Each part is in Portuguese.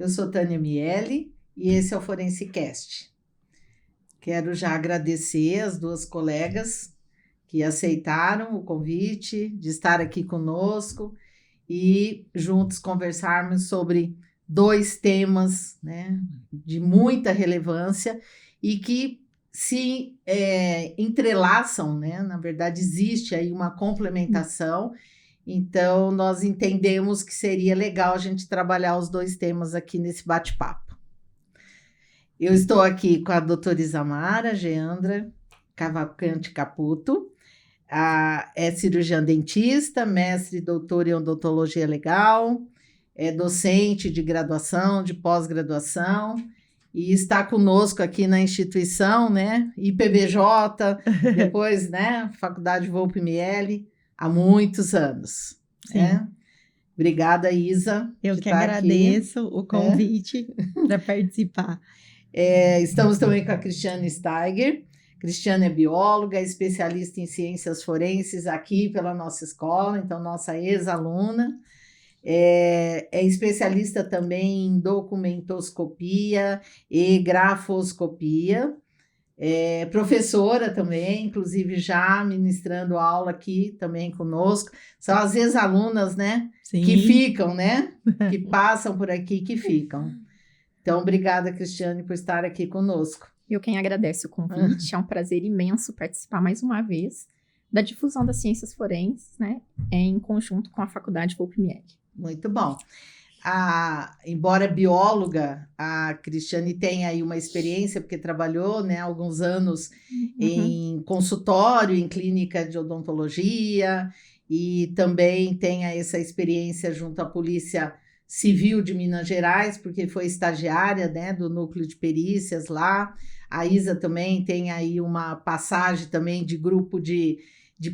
Eu sou Tânia Miele e esse é o ForenseCast. Quero já agradecer as duas colegas que aceitaram o convite de estar aqui conosco e juntos conversarmos sobre dois temas, né, de muita relevância e que se entrelaçam, né? Na verdade, existe aí uma complementação. Então, nós entendemos que seria legal a gente trabalhar os dois temas aqui nesse bate-papo. Eu estou aqui com a doutora Isamara Geandra Cavalcante Caputo, é cirurgiã dentista, mestre e doutora em odontologia legal, é docente de graduação, de pós-graduação, e está conosco aqui na instituição, né, IPBJ, depois, né, Faculdade Volpi Miele, há muitos anos. Né? Obrigada, Isa. Eu que agradeço o convite para participar. Estamos também com a Cristiane Steiger. Cristiane é bióloga, especialista em ciências forenses aqui pela nossa escola, então nossa ex-aluna. É especialista também em documentoscopia e grafoscopia. É professora também, inclusive já ministrando aula aqui também conosco. São as ex-alunas, né? Sim. Que ficam, né? Que passam por aqui, que ficam. Então, obrigada, Cristiane, por estar aqui conosco. Eu quem agradece o convite, é um prazer imenso participar mais uma vez da difusão das ciências forenses, né? Em conjunto com a Faculdade Volpi Miele. Muito bom. Embora bióloga, a Cristiane tem aí uma experiência, porque trabalhou, né, alguns anos em consultório, em clínica de odontologia, e também tem essa experiência junto à Polícia Civil de Minas Gerais, porque foi estagiária, né, do núcleo de perícias lá. A Isa também tem aí uma passagem também de grupo de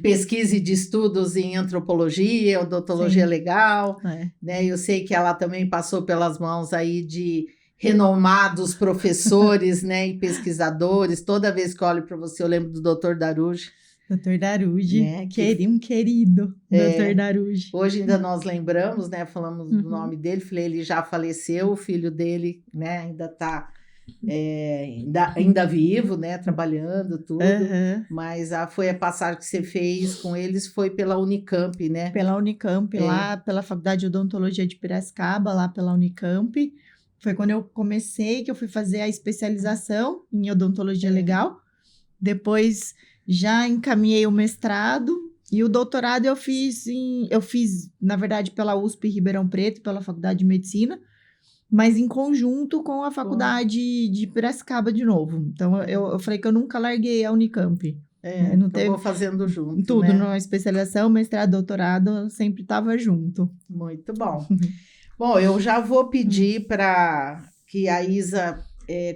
pesquisa e de estudos em antropologia, odontologia legal, né? Eu sei que ela também passou pelas mãos aí de renomados professores, né, e pesquisadores. Toda vez que eu olho para você, eu lembro do Dr. Daruji. Dr. Daruji, né? Um querido Dr. Daruji. Hoje ainda nós lembramos, né, falamos do nome dele, falei, ele já faleceu, o filho dele, né, ainda está ainda vivo, né, trabalhando, tudo, mas foi a passagem que você fez com eles, foi pela Unicamp, né? Pela Unicamp, lá pela Faculdade de Odontologia de Piracicaba, lá pela Unicamp, foi quando eu comecei, que eu fui fazer a especialização em odontologia legal, depois já encaminhei o mestrado, e o doutorado eu fiz, na verdade, pela USP Ribeirão Preto, pela Faculdade de Medicina, mas em conjunto com a Faculdade de Piracicaba de novo. Então, eu falei que eu nunca larguei a Unicamp. Não teve fazendo junto, tudo, né? Na especialização, mestrado, doutorado, sempre estava junto. Muito bom. Bom, eu já vou pedir para que a Isa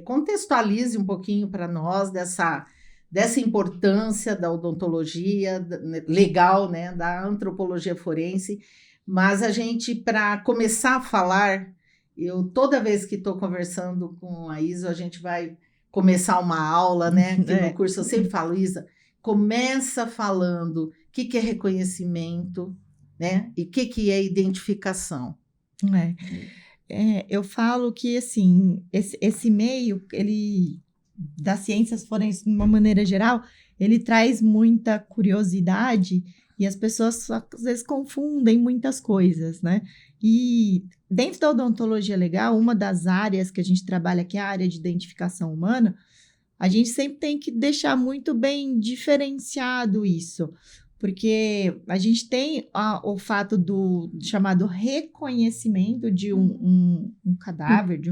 contextualize um pouquinho para nós dessa importância da odontologia legal, né? Da antropologia forense. Mas a gente, para começar a falar... toda vez que estou conversando com a Isa, a gente vai começar uma aula, né? Que no curso eu sempre falo, Isa, começa falando o que é reconhecimento, né? E o que é identificação. Eu falo que, assim, esse meio, ele, das ciências forenses, de uma maneira geral, ele traz muita curiosidade e as pessoas, às vezes, confundem muitas coisas, né? E dentro da odontologia legal, uma das áreas que a gente trabalha, que é a área de identificação humana, a gente sempre tem que deixar muito bem diferenciado isso, porque a gente tem o fato do chamado reconhecimento de um cadáver, de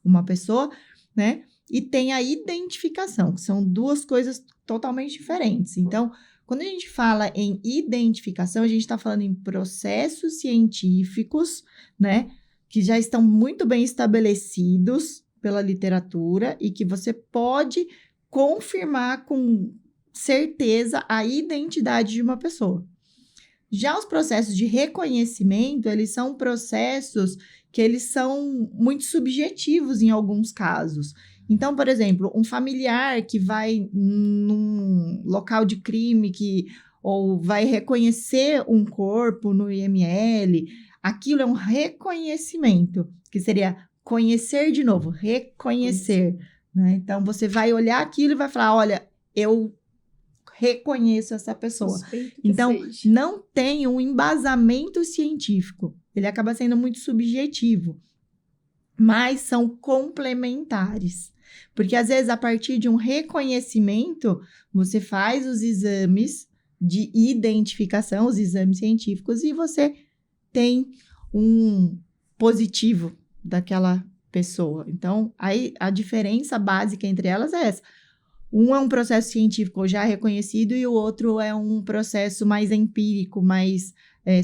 uma pessoa, né? E tem a identificação, que são duas coisas totalmente diferentes. Então, quando a gente fala em identificação, a gente está falando em processos científicos, né, que já estão muito bem estabelecidos pela literatura e que você pode confirmar com certeza a identidade de uma pessoa. Já os processos de reconhecimento, eles são processos que eles são muito subjetivos em alguns casos. Então, por exemplo, um familiar que vai num local de crime ou vai reconhecer um corpo no IML, aquilo é um reconhecimento, que seria conhecer de novo, reconhecer, né? Então, você vai olhar aquilo e vai falar, olha, eu reconheço essa pessoa. Então, não tem um embasamento científico. Ele acaba sendo muito subjetivo. Mas são complementares. Porque, às vezes, a partir de um reconhecimento, você faz os exames de identificação, os exames científicos, e você tem um positivo daquela pessoa. Então, aí a diferença básica entre elas é essa. Um é um processo científico já reconhecido e o outro é um processo mais empírico, mais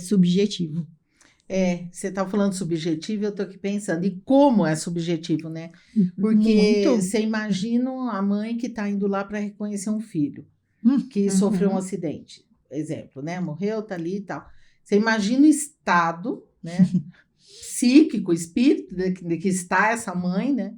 subjetivo. Você está falando subjetivo, eu estou aqui pensando, e como é subjetivo, né? Porque você imagina a mãe que está indo lá para reconhecer um filho que sofreu um acidente, exemplo, né? Morreu, tá ali e tal. Você imagina o estado, né? Psíquico, espírito de que está essa mãe, né?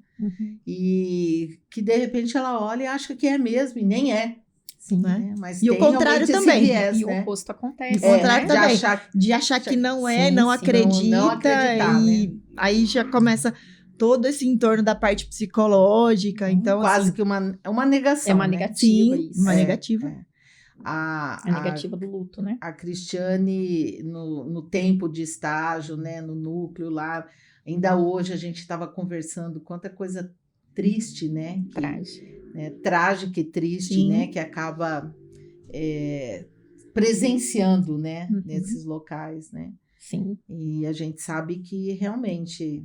E que de repente ela olha e acha que é mesmo, e nem é. Sim, né? Mas e o contrário também. Viés, e né? o oposto acontece. O contrário né? também. De achar que não é, sim, não acredita. Não acreditar, e né? aí já começa todo esse entorno da parte psicológica. Então, quase assim, que uma negação. É uma né? negativa. Sim, isso. uma negativa. A negativa do luto, né? A Cristiane, no tempo de estágio, né? No núcleo lá, ainda hoje a gente estava conversando quanta coisa triste, né? Trágica e triste, sim, né? Que acaba presenciando, né? Nesses locais, né? Sim. E a gente sabe que realmente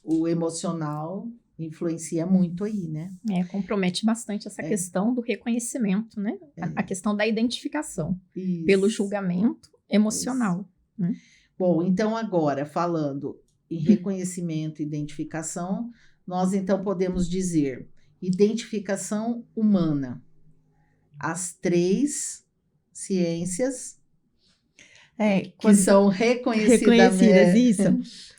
o emocional influencia muito aí, né? Compromete bastante essa questão do reconhecimento, né? A questão da identificação pelo julgamento emocional. Né? Bom, então agora, falando em reconhecimento e identificação, nós então podemos dizer identificação humana. As 3 ciências que são reconhecidas, isso.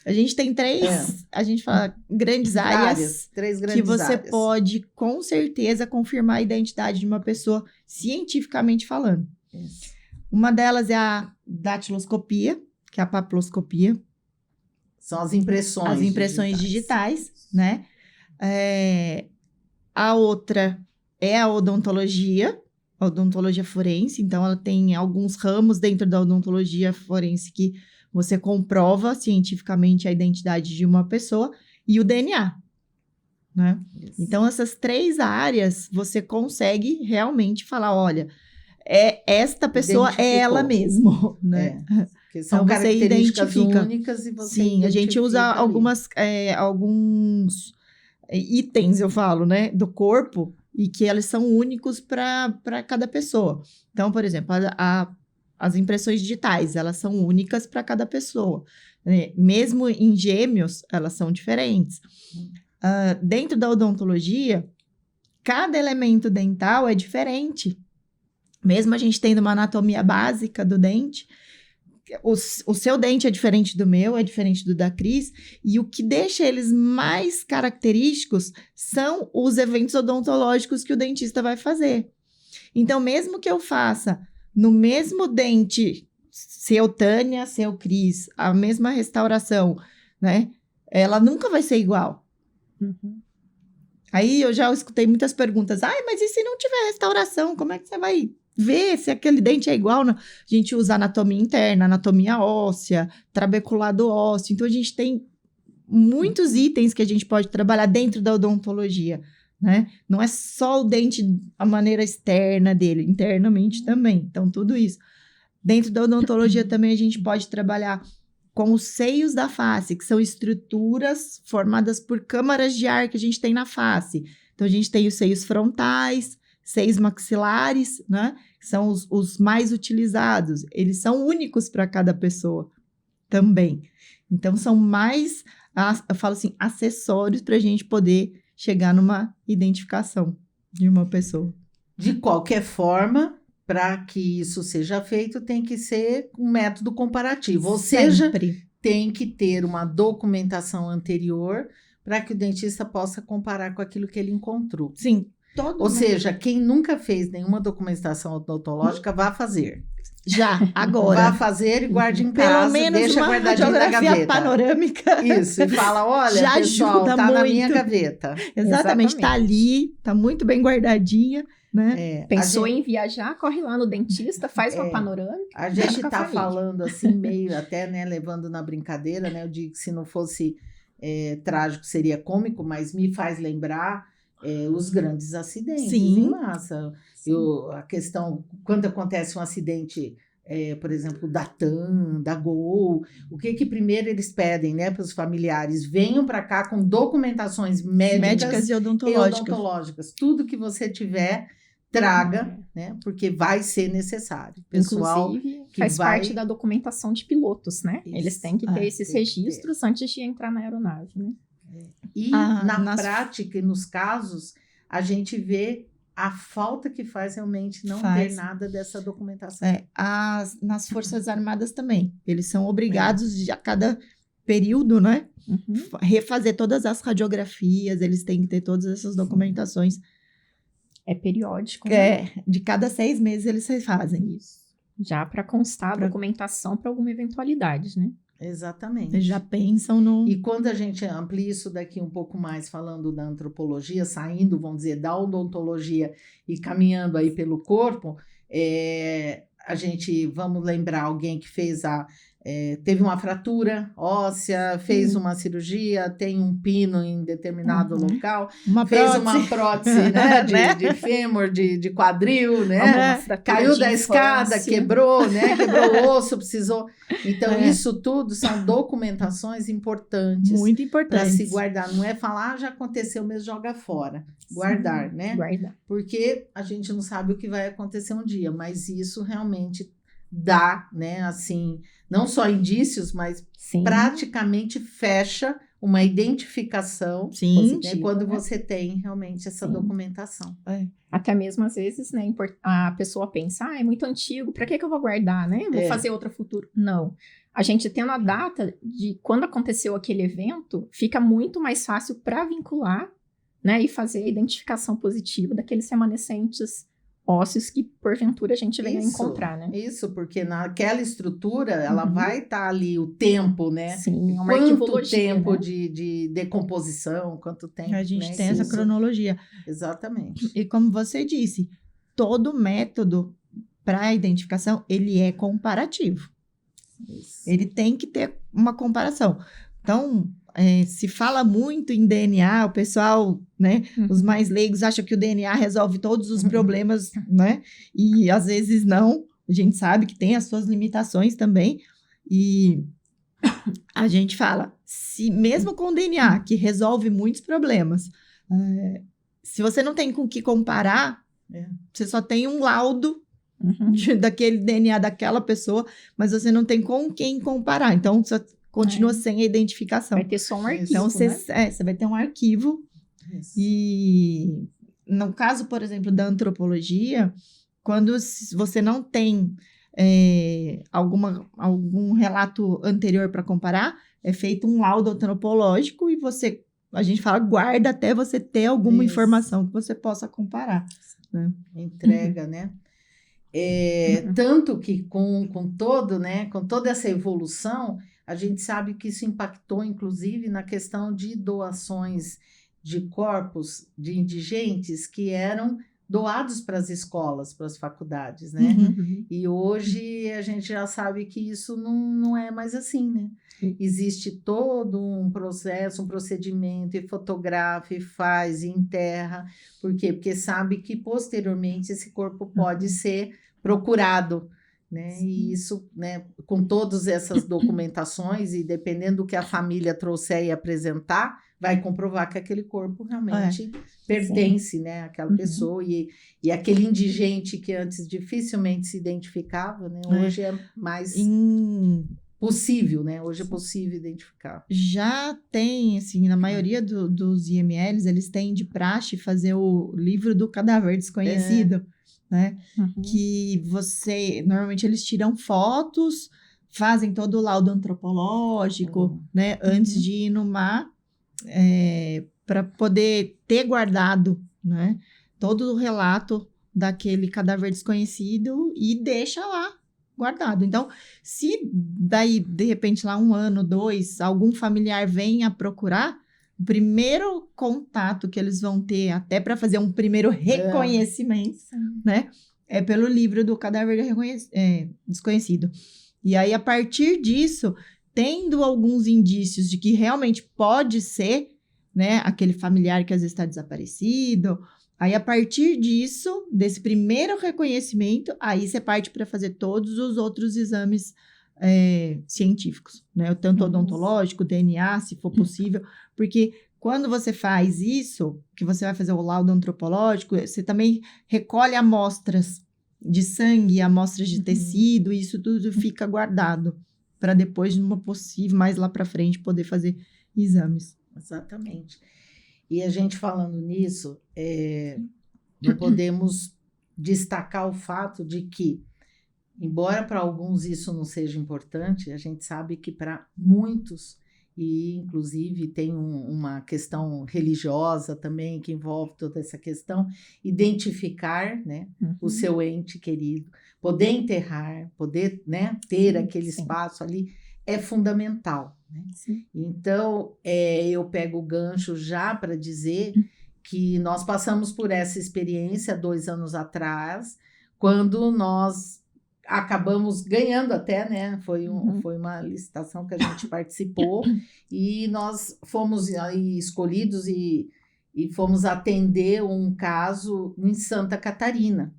A gente tem 3, a gente fala grandes áreas, 3 grandes que você áreas. pode, com certeza, confirmar a identidade de uma pessoa cientificamente falando. Isso. Uma delas é a datiloscopia, que é a papiloscopia. São as impressões. As impressões digitais, né? A outra é a odontologia forense. Então, ela tem alguns ramos dentro da odontologia forense que você comprova cientificamente a identidade de uma pessoa, e o DNA, né? Isso. Então, essas 3 áreas, você consegue realmente falar, olha, esta pessoa é ela mesmo, né? Que são então, características únicas e você Sim, a gente usa alguns itens, eu falo, né, do corpo, e que eles são únicos para cada pessoa. Então, por exemplo, as impressões digitais, elas são únicas para cada pessoa. Mesmo em gêmeos, elas são diferentes. Dentro da odontologia, cada elemento dental é diferente. Mesmo a gente tendo uma anatomia básica do dente, o seu dente é diferente do meu, é diferente do da Cris, e o que deixa eles mais característicos são os eventos odontológicos que o dentista vai fazer. Então, mesmo que eu faça no mesmo dente, seu Tânia, seu Cris, a mesma restauração, né? Ela nunca vai ser igual. Aí eu já escutei muitas perguntas. Mas e se não tiver restauração? Como é que você vai ver se aquele dente é igual? Não. A gente usa anatomia interna, anatomia óssea, trabeculado ósseo. Então, a gente tem muitos itens que a gente pode trabalhar dentro da odontologia, né? Não é só o dente, a maneira externa dele, internamente também. Então, tudo isso. Dentro da odontologia também a gente pode trabalhar com os seios da face, que são estruturas formadas por câmaras de ar que a gente tem na face. Então, a gente tem os seios frontais, seios maxilares, né? Que são os mais utilizados. Eles são únicos para cada pessoa também. Então, são mais, eu falo assim, acessórios para a gente poder chegar numa identificação de uma pessoa. De qualquer forma, para que isso seja feito, tem que ser um método comparativo. Ou seja, tem que ter uma documentação anterior para que o dentista possa comparar com aquilo que ele encontrou. Sim. Ou seja, quem nunca fez nenhuma documentação odontológica, vá fazer. Já, agora. Vá fazer e guarde em Pelo casa, menos deixa uma guardadinho na radiografia gaveta. panorâmica. Isso, e fala, olha, Já pessoal, ajuda tá na minha muito. gaveta. Exatamente, tá Exatamente. ali, tá muito bem guardadinha, né? É, Pensou a gente, em viajar, corre lá no dentista, faz uma panorâmica. a deixa gente com a tá família. falando assim, meio até, né, levando na brincadeira, né, eu digo que se não fosse trágico seria cômico, mas me faz lembrar os grandes acidentes Sim. em massa. A questão, quando acontece um acidente, por exemplo, da TAM, da Gol, o que primeiro eles pedem, né, para os familiares? Venham para cá com documentações médicas E e odontológicas. odontológicas. Tudo que você tiver, traga, né, porque vai ser necessário. Pessoal, Inclusive, que faz vai- parte da documentação de pilotos, né? Isso. Eles têm que ter esses tem que ter. registros antes de entrar na aeronave, né? E na prática e nos casos, a gente vê a falta que faz realmente não ter nada dessa documentação. Nas Forças Armadas também. Eles são obrigados a cada período, né? Refazer todas as radiografias, eles têm que ter todas essas documentações. É periódico, né? De cada 6 meses eles refazem. Isso. Já para constar a documentação para alguma eventualidade, né? Exatamente. Eles já pensam no... E quando a gente amplia isso daqui um pouco mais, falando da antropologia, saindo, vamos dizer, da odontologia e caminhando aí pelo corpo, a gente, vamos lembrar alguém que fez teve uma fratura óssea, fez uma cirurgia, tem um pino em determinado local, fez uma prótese, né, de fêmur, de quadril, né, caiu da escada, quebrou, né, quebrou o osso, precisou. Então, isso tudo são documentações importantes. Muito Para importantes. se guardar. Não é falar, já aconteceu mesmo, joga fora. Guardar, né? Guardar. Porque a gente não sabe o que vai acontecer um dia, mas isso realmente dá, né, assim, não só indícios, mas praticamente fecha uma identificação. Sim. Né, quando você tem realmente essa documentação. Até mesmo às vezes, né, a pessoa pensa, é muito antigo, para que eu vou guardar, né? Vou fazer outra futuro. Não. A gente tendo a data de quando aconteceu aquele evento, fica muito mais fácil para vincular, né, e fazer a identificação positiva daqueles remanescentes ósseos que, porventura, a gente venha encontrar, né? Isso, porque naquela estrutura, ela vai estar ali o tempo, né? Sim, é uma quanto arquivologia, tempo né? de decomposição, quanto tempo, A gente né? tem essa cronologia. Exatamente. E como você disse, todo método para identificação, ele é comparativo. Isso. Ele tem que ter uma comparação. Então, se fala muito em DNA, o pessoal, né, os mais leigos acham que o DNA resolve todos os problemas, né? E às vezes não. A gente sabe que tem as suas limitações também. E a gente fala, se mesmo com o DNA, que resolve muitos problemas, se você não tem com o que comparar, você só tem um laudo daquele DNA daquela pessoa, mas você não tem com quem comparar. Então, você continua sem a identificação. Vai ter só um arquivo, então, você né? vai ter um arquivo. Isso. E no caso, por exemplo, da antropologia, quando você não tem algum relato anterior para comparar, é feito um laudo antropológico e a gente fala, guarda até você ter alguma informação que você possa comparar. Né? Entrega, né? Tanto que com todo, né, com toda essa evolução, a gente sabe que isso impactou, inclusive, na questão de doações de corpos de indigentes que eram doados para as escolas, para as faculdades, né? E hoje a gente já sabe que isso não é mais assim, né? Existe todo um processo, um procedimento, e fotografa, e faz, e enterra. Por quê? Porque sabe que posteriormente esse corpo pode ser procurado, né? E isso, né, com todas essas documentações, e dependendo do que a família trouxer e apresentar, vai comprovar que aquele corpo realmente pertence, né, àquela pessoa, e aquele indigente que antes dificilmente se identificava, né, hoje é mais possível, né, hoje é possível identificar. Já tem, assim, na maioria dos IMLs, eles têm de praxe fazer o livro do cadáver desconhecido, né, que normalmente eles tiram fotos, fazem todo o laudo antropológico, né, antes de ir no mar, para poder ter guardado, né, todo o relato daquele cadáver desconhecido e deixa lá, guardado. Então, se daí, de repente, lá 1 ano, 2, algum familiar vem a procurar, o primeiro contato que eles vão ter, até para fazer um primeiro reconhecimento, né? É pelo livro do Cadáver Desconhecido. E aí, a partir disso, tendo alguns indícios de que realmente pode ser, né, aquele familiar que às vezes está desaparecido, aí a partir disso, desse primeiro reconhecimento, aí você parte para fazer todos os outros exames científicos, né? Tanto odontológico, DNA, se for possível, porque quando você faz isso, que você vai fazer o laudo antropológico, você também recolhe amostras de sangue, amostras de tecido, e isso tudo fica guardado para depois, numa possível, mais lá para frente, poder fazer exames. Exatamente. E a gente falando nisso, não podemos destacar o fato de que, embora para alguns isso não seja importante, a gente sabe que para muitos, e inclusive tem uma questão religiosa também que envolve toda essa questão, identificar, né, o seu ente querido, poder enterrar, poder, né, ter aquele espaço ali, é fundamental. Né? Então, eu pego o gancho já para dizer que nós passamos por essa experiência 2 anos atrás, quando nós acabamos ganhando até, né? Foi uma licitação que a gente participou e nós fomos aí escolhidos e fomos atender um caso em Santa Catarina.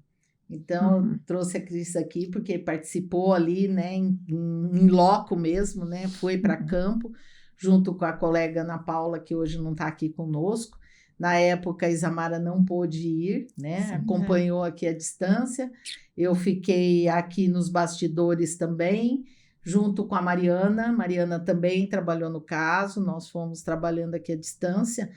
Então, eu trouxe a Cris aqui porque participou ali, né, em loco mesmo, né? Foi para campo, junto com a colega Ana Paula, que hoje não está aqui conosco. Na época, a Isamara não pôde ir, né? Sim, acompanhou aqui à distância. Eu fiquei aqui nos bastidores também, junto com a Mariana. Mariana também trabalhou no caso, nós fomos trabalhando aqui à distância.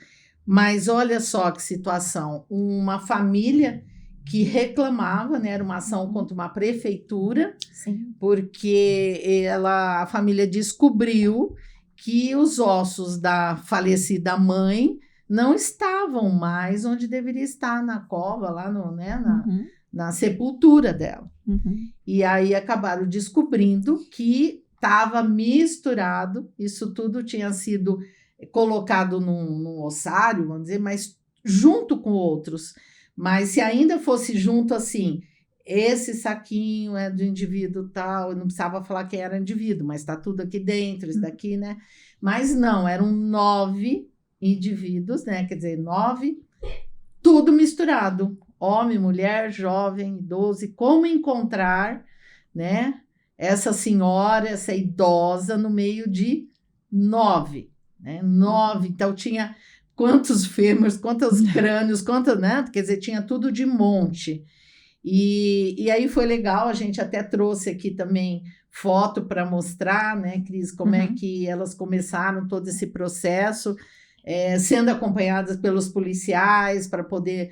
Mas olha só que situação, uma família que reclamava, né? Era uma ação contra uma prefeitura, sim, porque a família descobriu que os ossos da falecida mãe não estavam mais onde deveria estar, na cova, lá na sepultura dela. E aí acabaram descobrindo que estava misturado, isso tudo tinha sido colocado num ossário, vamos dizer, mas junto com outros. Mas se ainda fosse junto assim, esse saquinho é do indivíduo tal, eu não precisava falar que era indivíduo, mas está tudo aqui dentro, isso daqui, né? Mas não, eram 9 indivíduos, né? Quer dizer, 9, tudo misturado. Homem, mulher, jovem, idoso. Como encontrar, né? Essa senhora, essa idosa no meio de 9, né? 9, então tinha quantos fêmurs, quantos crânios, quantas, né? Quer dizer, tinha tudo de monte. E aí foi legal, a gente até trouxe aqui também foto para mostrar, né, Cris, como é que elas começaram todo esse processo, sendo acompanhadas pelos policiais para poder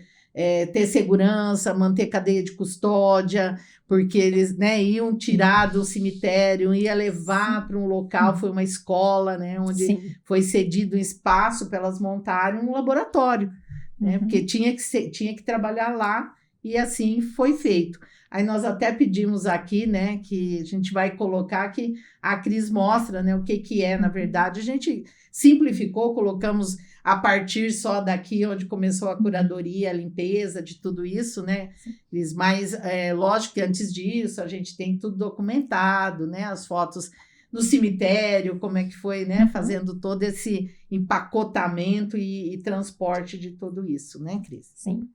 ter segurança, manter cadeia de custódia, porque eles, né, iam tirar do cemitério, ia levar para um local, foi uma escola, né, onde foi cedido um espaço para elas montarem um laboratório, né, porque tinha que trabalhar lá, e assim foi feito. Aí nós até pedimos aqui, né, que a gente vai colocar que a Cris mostra, né, o que é, na verdade. A gente simplificou, colocamos a partir só daqui onde começou a curadoria, a limpeza de tudo isso, né, Cris? Mas lógico que antes disso a gente tem tudo documentado, né, as fotos no cemitério, como é que foi, né, fazendo todo esse empacotamento e transporte de tudo isso, né, Cris? Sim.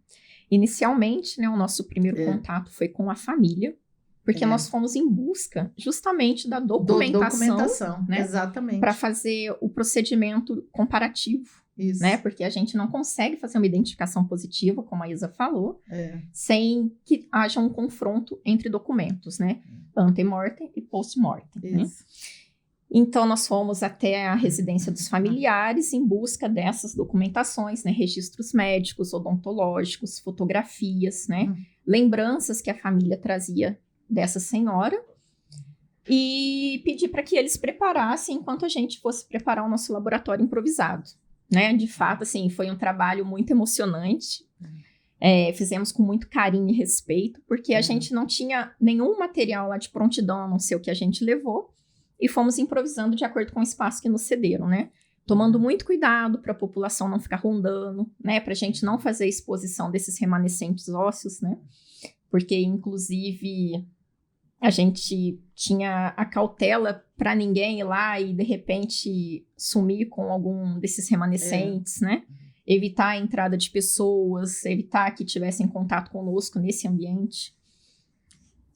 Inicialmente, né, o nosso primeiro contato foi com a família, porque nós fomos em busca justamente da documentação, né, exatamente, para fazer o procedimento comparativo, isso, né, porque a gente não consegue fazer uma identificação positiva, como a Isa falou, sem que haja um confronto entre documentos, né, ante-mortem e post-mortem, né? Então, nós fomos até a residência dos familiares em busca dessas documentações, né? Registros médicos, odontológicos, fotografias, né? Lembranças que a família trazia dessa senhora. E pedi para que eles preparassem enquanto a gente fosse preparar o nosso laboratório improvisado, né? De fato, assim, foi um trabalho muito emocionante. Fizemos com muito carinho e respeito, porque a gente não tinha nenhum material lá de prontidão, a não ser o que a gente levou, e fomos improvisando de acordo com o espaço que nos cederam, né? Tomando muito cuidado para a população não ficar rondando, né? Para a gente não fazer exposição desses remanescentes ósseos, né? Porque, inclusive, a gente tinha a cautela para ninguém ir lá e, de repente, sumir com algum desses remanescentes, né? Evitar a entrada de pessoas, evitar que tivessem contato conosco nesse ambiente.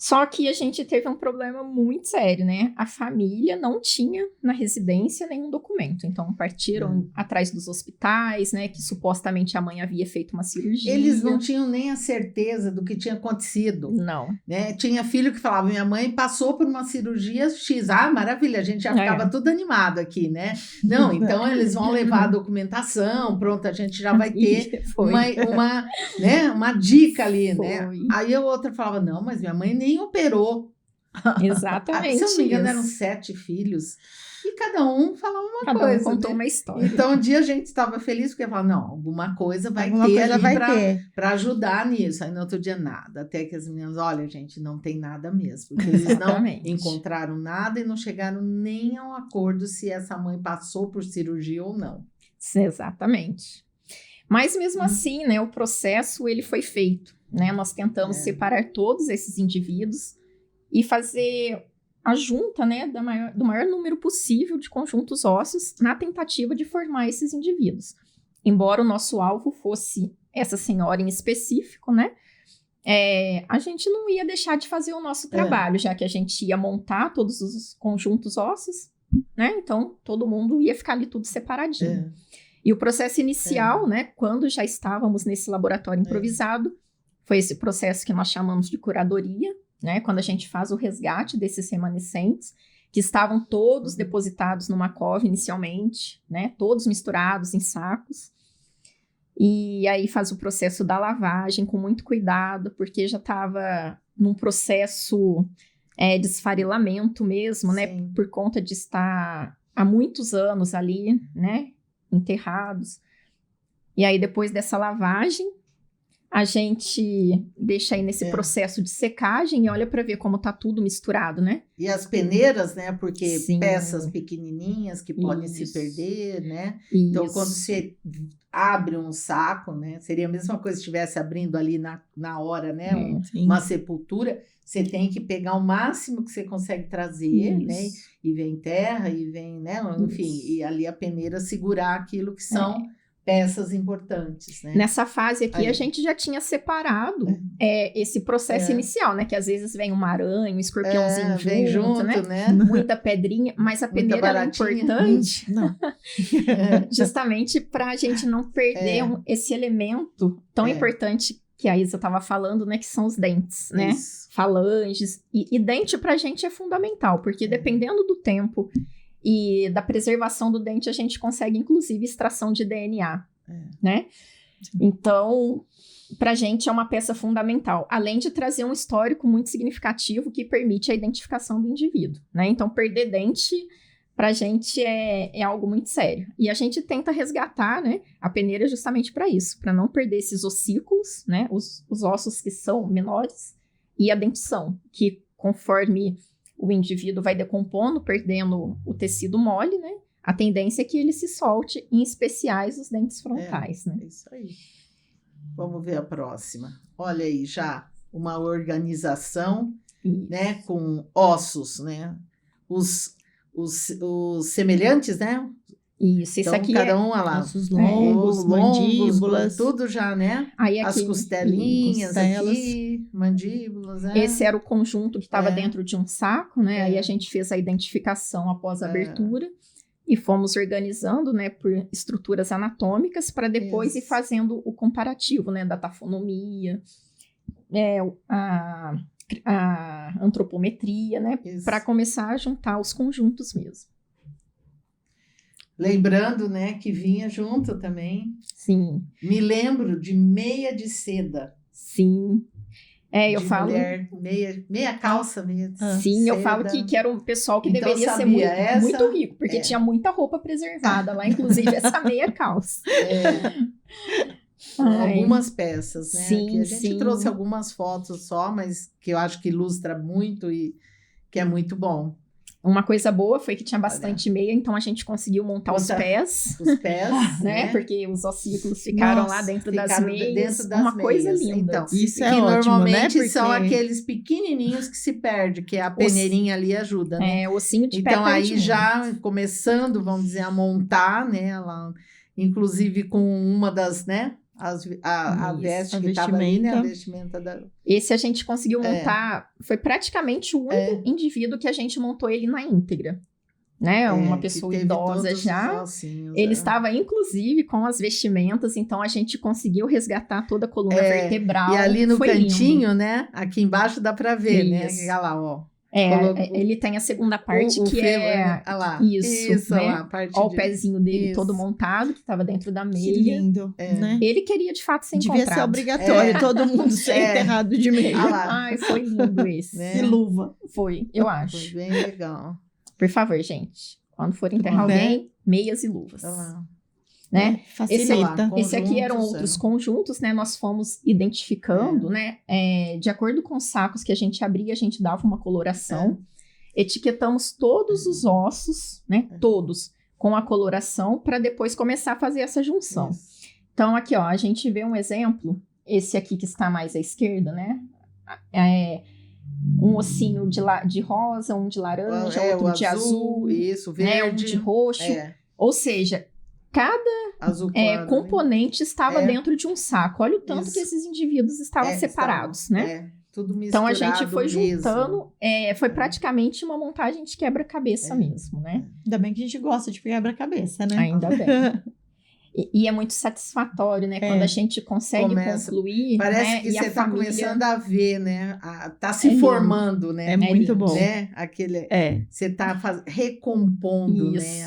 Só que a gente teve um problema muito sério, né? A família não tinha na residência nenhum documento. Então, partiram atrás dos hospitais, né? Que supostamente a mãe havia feito uma cirurgia. Eles não tinham nem a certeza do que tinha acontecido. Não. Né? Tinha filho que falava, minha mãe passou por uma cirurgia X. Ah, maravilha, a gente já ficava tudo animado aqui, né? Não, então eles vão levar a documentação, pronto, a gente já vai ter uma dica ali, né? Aí a outra falava, não, mas minha mãe nem operou. Exatamente. Se eu não me engano, eram 7 filhos. E cada um falava uma coisa. Cada um contou uma história. Então, um dia a gente estava feliz porque falava, não, alguma coisa vai ter ali para ajudar nisso. Aí no outro dia, nada. Até que as meninas, olha, gente, não tem nada mesmo. Porque eles não encontraram nada e não chegaram nem ao acordo se essa mãe passou por cirurgia ou não. Exatamente. Mas mesmo assim, né, o processo ele foi feito. Né? Nós tentamos separar todos esses indivíduos e fazer a junta, né, do maior número possível de conjuntos ósseos na tentativa de formar esses indivíduos. Embora o nosso alvo fosse essa senhora em específico, né, a gente não ia deixar de fazer o nosso trabalho, já que a gente ia montar todos os conjuntos ósseos, né, então todo mundo ia ficar ali tudo separadinho. E o processo inicial, né, quando já estávamos nesse laboratório improvisado, foi esse processo que nós chamamos de curadoria, né? Quando a gente faz o resgate desses remanescentes, que estavam todos depositados numa cova inicialmente, né? Todos misturados em sacos. E aí faz o processo da lavagem com muito cuidado, porque já estava num processo de esfarelamento mesmo, né? Por conta de estar há muitos anos ali, né? Enterrados. E aí depois dessa lavagem, a gente deixa aí nesse processo de secagem e olha para ver como tá tudo misturado, né? E as peneiras, né? Porque peças pequenininhas que podem se perder, né? Então, quando você abre um saco, né? Seria a mesma coisa se estivesse abrindo ali na hora, né? Uma sepultura. Você tem que pegar o máximo que você consegue trazer, né? E vem terra, e vem, né? Enfim, e ali a peneira segurar aquilo que são... peças importantes, né? Nessa fase aqui, a gente já tinha separado esse processo inicial, né? Que às vezes vem uma aranha, um escorpiãozinho junto, né? Muita pedrinha, mas a peneira é importante justamente para a gente não perder esse elemento tão importante que a Isa estava falando, né? Que são os dentes, né? Falanges. E dente para a gente é fundamental, porque dependendo do tempo... E da preservação do dente, a gente consegue, inclusive, extração de DNA, né? Então, pra gente é uma peça fundamental. Além de trazer um histórico muito significativo que permite a identificação do indivíduo, né? Então, perder dente, pra gente, é algo muito sério. E a gente tenta resgatar, né, a peneira justamente para isso, para não perder esses ossículos, né? Os ossos que são menores e a dentição, que conforme... o indivíduo vai decompondo, perdendo o tecido mole, né? A tendência é que ele se solte, em especiais os dentes frontais, né? É isso aí. Vamos ver a próxima. Olha aí, já uma organização, né? Com ossos, né? Os semelhantes, né? Isso então, aqui cada um, olha lá, ossos longos, mandíbulas, tudo já, né? Aí as costelinhas aqui, mandíbulas, né? Esse era o conjunto que estava dentro de um saco, né? Aí a gente fez a identificação após a abertura e fomos organizando, né, por estruturas anatômicas para depois ir fazendo o comparativo, né, da tafonomia, a antropometria, né, para começar a juntar os conjuntos mesmo. Lembrando, né, que vinha junto também. Sim. Me lembro de meia de seda. Sim. Eu falo... mulher, meia calça mesmo. Sim, seda. Eu falo que era um pessoal que então, deveria ser muito rico, porque tinha muita roupa preservada lá, inclusive essa meia calça. algumas peças, né? Sim, Que a gente sim. trouxe algumas fotos só, mas que eu acho que ilustra muito e que é muito bom. Uma coisa boa foi que tinha bastante meia, então a gente conseguiu montar os pés. Os pés, né? Porque os ossículos ficaram lá dentro das meias. Dentro das uma coisa meias. linda. Então, isso é que ótimo, normalmente né? são aqueles pequenininhos que se perde, que a peneirinha ali ajuda, né? O ossinho de pé então aí perde já muito. começando, vamos dizer, a montar, né? Ela, inclusive com uma das, né? A veste que estava ali, né? A vestimenta da... Esse a gente conseguiu montar, foi praticamente o único indivíduo que a gente montou ele na íntegra. Né? Uma pessoa idosa já. Ele estava, inclusive, com as vestimentas, então a gente conseguiu resgatar toda a coluna vertebral. E ali no cantinho, lindo. né? Aqui embaixo dá para ver, né? Olha lá, ó. Ele tem a segunda parte que é... Olha lá. Isso, né? Lá, Olha o pezinho dele todo montado, que estava dentro da meia. Que lindo, né? Ele queria, de fato, ser Devia encontrado. ser obrigatório, todo mundo ser enterrado de meia. Ai, foi lindo esse. Né? E luva. Foi, eu acho. Foi bem legal. Por favor, gente. Quando for enterrar alguém, meias e luvas. Né? Facilita. Esse aqui eram outros conjuntos, né? Nós fomos identificando, né? De acordo com os sacos que a gente abria, a gente dava uma coloração. Etiquetamos todos os ossos, né? Todos, com a coloração, para depois começar a fazer essa junção. Então, aqui, ó, a gente vê um exemplo. Esse aqui que está mais à esquerda, né? Um ossinho de rosa, um de laranja, outro de azul, isso, verde, um de roxo. Ou seja, cada componente estava dentro de um saco. Olha o tanto que esses indivíduos estavam separados, né? Tudo misturado. Então a gente foi juntando, foi praticamente uma montagem de quebra-cabeça mesmo, né? Ainda bem que a gente gosta de quebra-cabeça, né? Ainda bem. E é muito satisfatório, né? Quando a gente consegue concluir. Parece né? que você está começando a ver, né? Tá se lindo. formando, né? É muito bom. Né? Você está recompondo, né?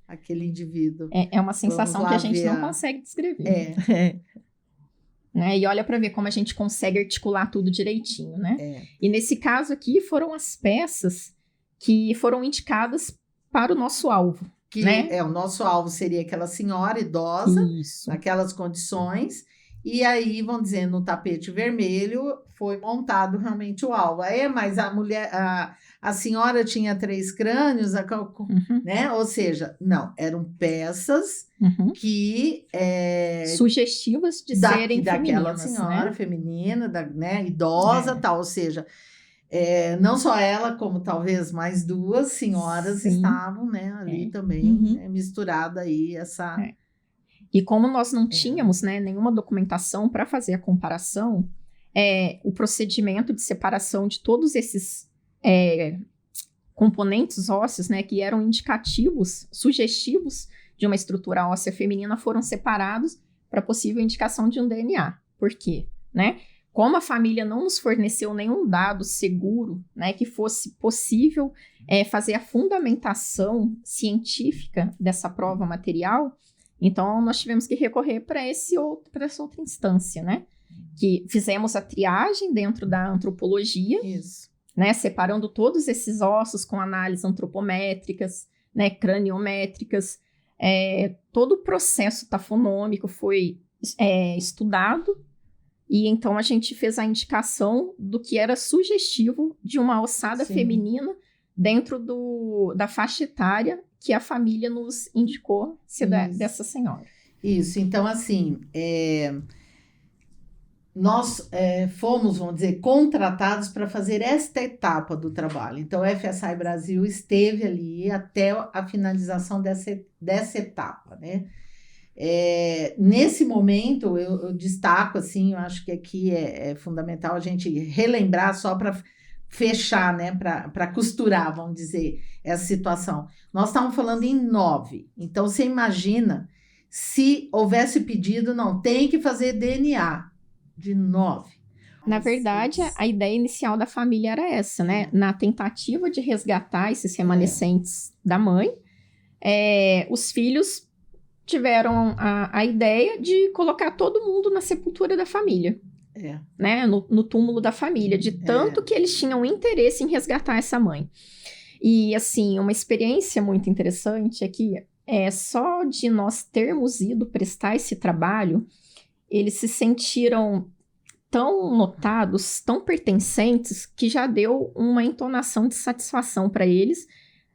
Aquele indivíduo. É uma sensação que a gente não consegue descrever. Né? E olha para ver como a gente consegue articular tudo direitinho, né? E nesse caso aqui foram as peças que foram indicadas para o nosso alvo. O nosso alvo seria aquela senhora idosa, naquelas condições, e aí, vamos dizer, no tapete vermelho foi montado realmente o alvo. Mas a mulher, a senhora tinha 3 crânios, né? Ou seja, não, eram peças que... sugestivas de serem daquela femininas, senhora né? feminina, né? Idosa, tal, ou seja... não só ela, como talvez mais 2 senhoras estavam, né, ali também, misturada aí essa... E como nós não tínhamos, né, nenhuma documentação para fazer a comparação, o procedimento de separação de todos esses componentes ósseos, né, que eram indicativos, sugestivos de uma estrutura óssea feminina, foram separados para possível indicação de um DNA. Por quê? Né? Como a família não nos forneceu nenhum dado seguro, né, que fosse possível fazer a fundamentação científica dessa prova material, então nós tivemos que recorrer para essa outra instância, né? Que fizemos a triagem dentro da antropologia, né, separando todos esses ossos com análises antropométricas, né, craniométricas, todo o processo tafonômico foi estudado. E então a gente fez a indicação do que era sugestivo de uma ossada feminina dentro da faixa etária que a família nos indicou ser dessa senhora. Isso, então assim, nós fomos, vamos dizer, contratados para fazer esta etapa do trabalho. Então o FSI Brasil esteve ali até a finalização dessa etapa, né? Nesse momento eu destaco assim, eu acho que aqui é fundamental a gente relembrar só para fechar, né, para costurar, vamos dizer, essa situação. Nós estávamos falando em 9, então você imagina se houvesse pedido, não, tem que fazer DNA de 9. Na verdade, a ideia inicial da família era essa, né? Na tentativa de resgatar esses remanescentes da mãe, os filhos tiveram a ideia de colocar todo mundo na sepultura da família. Né? No túmulo da família, de tanto que eles tinham interesse em resgatar essa mãe. E, assim, uma experiência muito interessante é que só de nós termos ido prestar esse trabalho, eles se sentiram tão notados, tão pertencentes, que já deu uma entonação de satisfação para eles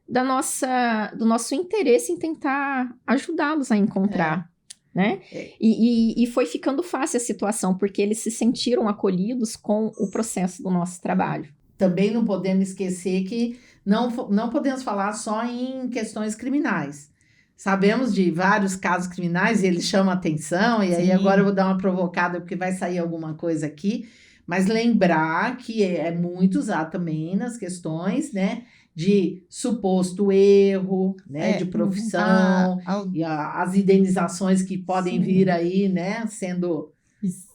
do nosso interesse em tentar ajudá-los a encontrar, né? E foi ficando fácil a situação, porque eles se sentiram acolhidos com o processo do nosso trabalho. Também não podemos esquecer que não podemos falar só em questões criminais. Sabemos de vários casos criminais e eles chamam atenção, e aí agora eu vou dar uma provocada porque vai sair alguma coisa aqui, mas lembrar que é muito usado também nas questões, né, de suposto erro, né, de profissão, e as indenizações que podem vir aí, né, sendo...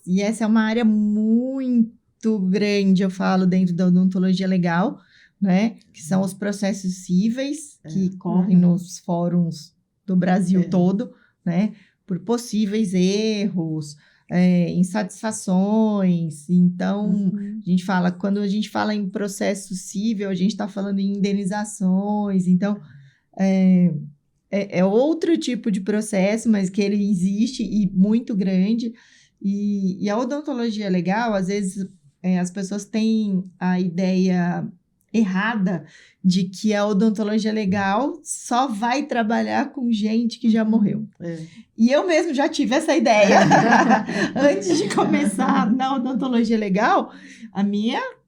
E essa é uma área muito grande, eu falo, dentro da odontologia legal, né, que são os processos cíveis que correm nos fóruns do Brasil todo, né, por possíveis erros, insatisfações. Então, a gente fala, quando a gente fala em processo cível, a gente está falando em indenizações. Então, é outro tipo de processo, mas que ele existe e muito grande. E a odontologia legal, às vezes, as pessoas têm a ideia errada de que a odontologia legal só vai trabalhar com gente que já morreu. E eu mesmo já tive essa ideia. Antes de começar na odontologia legal,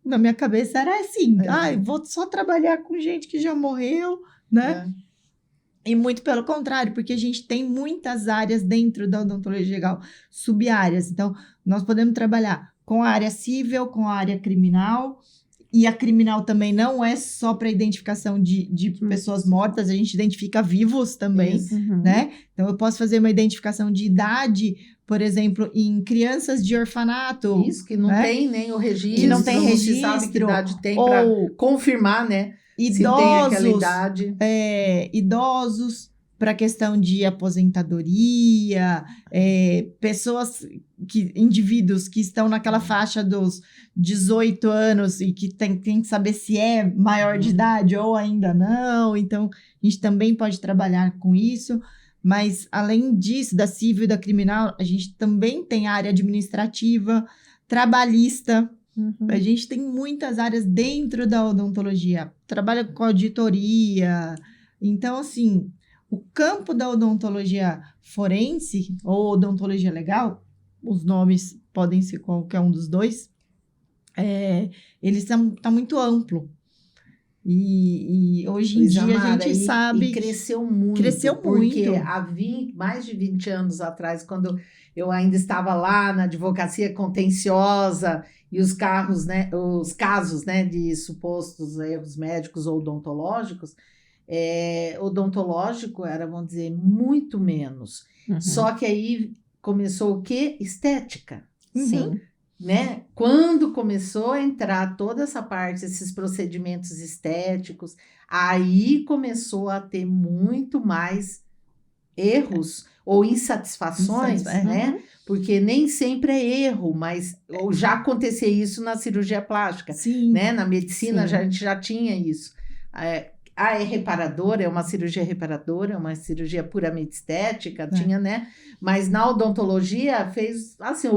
na minha cabeça era assim, vou só trabalhar com gente que já morreu, né? E muito pelo contrário, porque a gente tem muitas áreas dentro da odontologia legal, sub-áreas. Então, nós podemos trabalhar com a área civil, com a área criminal. E a criminal também não é só para identificação de pessoas mortas, a gente identifica vivos também, né? Então, eu posso fazer uma identificação de idade, por exemplo, em crianças de orfanato. Isso, que não tem nem o registro, que não tem registro, se sabe que idade tem para confirmar, né? Idosos, se tem aquela idade. Idosos, para a questão de aposentadoria, indivíduos que estão naquela faixa dos 18 anos e que tem que saber se é maior de idade ou ainda não. Então, a gente também pode trabalhar com isso. Mas, além disso, da civil e da criminal, a gente também tem a área administrativa, trabalhista. A gente tem muitas áreas dentro da odontologia. Trabalha com auditoria. Então, assim... O campo da odontologia forense ou odontologia legal, os nomes podem ser qualquer um dos dois, eles tá muito amplo. E hoje em dia a gente sabe... E cresceu muito. Porque há mais de 20 anos atrás, quando eu ainda estava lá na advocacia contenciosa e os casos, né, de supostos erros médicos ou odontológicos, odontológico era, vamos dizer, muito menos. Só que aí começou o quê? Estética. Sim. Né? Quando começou a entrar toda essa parte, esses procedimentos estéticos, aí começou a ter muito mais erros ou insatisfações, né? Porque nem sempre é erro, mas já acontecia isso na cirurgia plástica. Sim. Né? Na medicina a gente já tinha isso. É reparadora, é uma cirurgia reparadora, é uma cirurgia puramente estética, tinha, né? Mas na odontologia fez assim,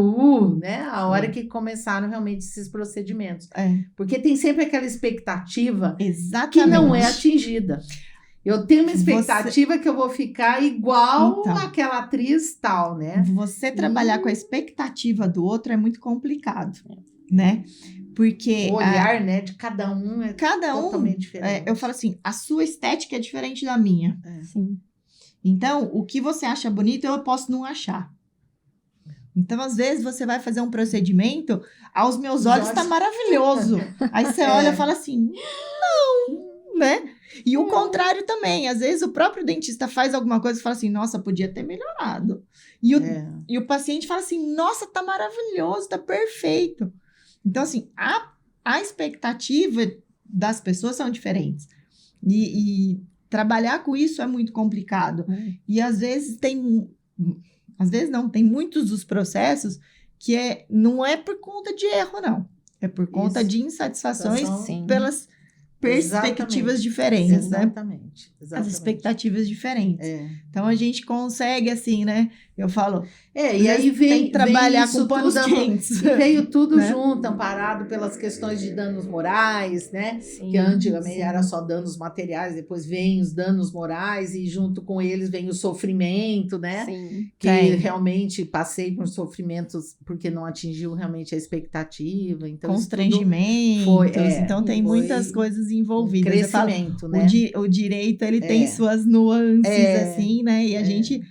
né? A hora que começaram realmente esses procedimentos. Porque tem sempre aquela expectativa que não é atingida. Eu tenho uma expectativa que eu vou ficar igual àquela atriz tal, né? Você trabalhar com a expectativa do outro é muito complicado, né? Porque... O olhar, né, de cada um é totalmente diferente. Eu falo assim, a sua estética é diferente da minha. Sim. Então, o que você acha bonito, eu posso não achar. Então, às vezes, você vai fazer um procedimento, aos meus olhos tá maravilhoso. Aí você olha e fala assim, não, né? E o contrário também. Às vezes, o próprio dentista faz alguma coisa e fala assim, nossa, podia ter melhorado. E o paciente fala assim, nossa, tá maravilhoso, tá perfeito. Então, assim, a expectativa das pessoas são diferentes. E trabalhar com isso é muito complicado. E às vezes tem muitos dos processos que não é por conta de erro, não. É por conta de insatisfações pelas perspectivas diferentes, né? Exatamente. As expectativas diferentes. Então, a gente consegue, assim, né? Eu falo, E aí tem vem que trabalhar isso com panos tudo, quentes. veio tudo Né? junto, amparado pelas questões de danos morais, né? Sim, Que antigamente sim. era só danos materiais, depois vem os danos morais e junto com eles vem o sofrimento, né? Sim. Que Tem. realmente passei por sofrimentos porque não atingiu realmente a expectativa. Então, isso tudo Constrangimentos, foi- então tem foi muitas coisas um envolvidas. Eu falo, crescimento, né? o direito, ele tem suas nuances, assim, né? E a gente...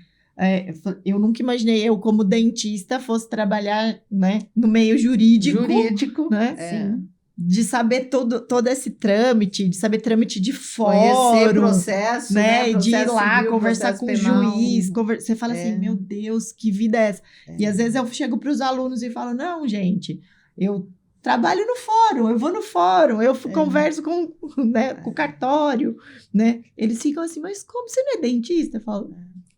eu nunca imaginei eu, como dentista, fosse trabalhar, né, no meio jurídico, né? Sim. De saber todo esse trâmite, de saber trâmite de Conhecer fórum, processo, né? De ir Processo lá civil, conversar processo com o penal. juiz. Você fala assim, meu Deus, que vida é essa? E às vezes eu chego para os alunos e falo, não, gente, eu trabalho no fórum, eu vou no fórum, eu converso com, né, com o cartório, né? Eles ficam assim, mas como você não é dentista? Eu falo,